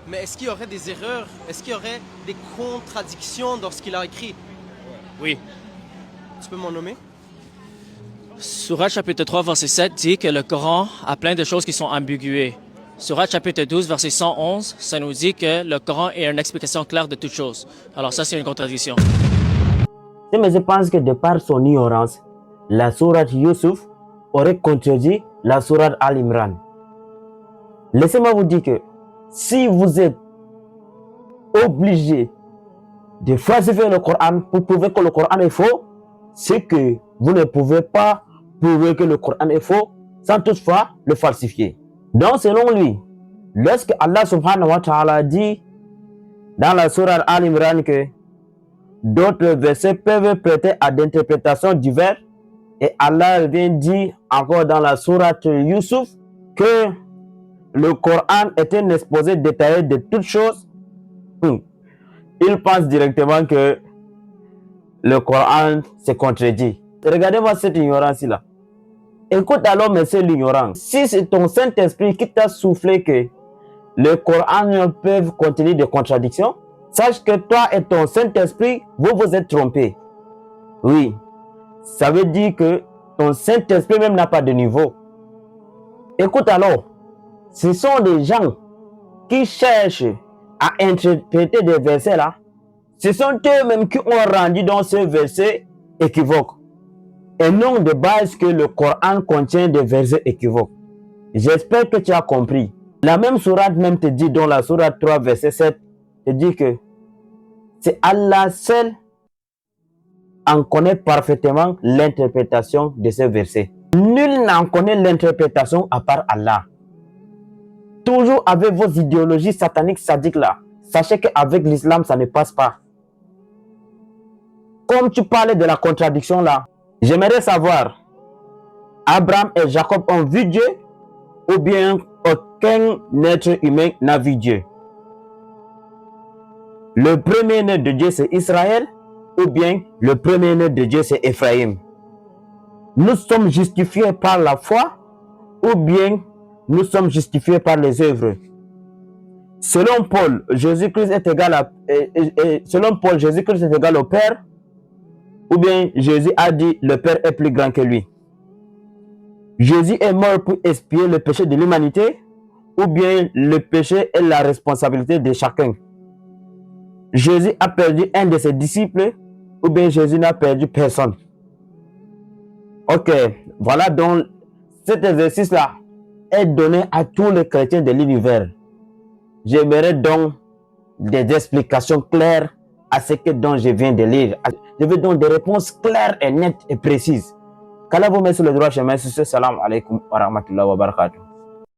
Mais est-ce qu'il y aurait des erreurs? Est-ce qu'il y aurait des contradictions dans ce qu'il a écrit? Oui. Tu peux m'en nommer? Surat chapitre 3, verset 7 dit que le Coran a plein de choses qui sont ambiguës. Surat chapitre 12, verset 111, ça nous dit que le Coran est une explication claire de toutes choses. Alors ça, c'est une contradiction. Mais je pense que de par son ignorance, la sourate Yusuf aurait contredit la sourate Al-Imran. Laissez-moi vous dire que si vous êtes obligé de falsifier le Coran pour prouver que le Coran est faux, c'est que vous ne pouvez pas prouver que le Coran est faux sans toutefois le falsifier. Donc selon lui, lorsque Allah subhanahu wa ta'ala dit dans la sourate Al-Imran que d'autres versets peuvent prêter à d'interprétations diverses, et Allah vient dire encore dans la sourate Yusuf que le Coran est un exposé détaillé de toutes choses, il pense directement que le Coran se contredit. Regardez-moi cette ignorance-là. Écoute alors, monsieur l'ignorant. Si c'est ton Saint-Esprit qui t'a soufflé que le Coran peut contenir des contradictions, sache que toi et ton Saint-Esprit, vous vous êtes trompés. Oui, ça veut dire que ton Saint-Esprit même n'a pas de niveau. Écoute alors, ce sont des gens qui cherchent à interpréter des versets là. Ce sont eux-mêmes qui ont rendu dans ce verset équivoque. Et non de base que le Coran contient des versets équivoques. J'espère que tu as compris. La même sourate même te dit, dans la sourate 3 verset 7, te dit que c'est Allah seul en connaît parfaitement l'interprétation de ces versets. Nul n'en connaît l'interprétation à part Allah. Toujours avec vos idéologies sataniques sadiques là, sachez qu'avec l'islam ça ne passe pas. Comme tu parlais de la contradiction là, j'aimerais savoir, Abraham et Jacob ont vu Dieu ou bien aucun être humain n'a vu Dieu? Le premier-né de Dieu c'est Israël ou bien le premier-né de Dieu c'est Ephraïm? Nous sommes justifiés par la foi ou bien nous sommes justifiés par les œuvres? Selon Paul, Jésus-Christ est égal Jésus-Christ est égal au Père, ou bien Jésus a dit le Père est plus grand que lui? Jésus est mort pour expier le péché de l'humanité, ou bien le péché est la responsabilité de chacun? Jésus a perdu un de ses disciples, ou bien Jésus n'a perdu personne? Ok, voilà donc cet exercice-là est donné à tous les chrétiens de l'univers. J'aimerais donc des explications claires à ce que dont je viens de lire. Je veux donc des réponses claires et nettes et précises. Qu'Allah vous met sur le droit chemin. Sur ce, salam alaikum wa rahmatullahi wa barakatuh.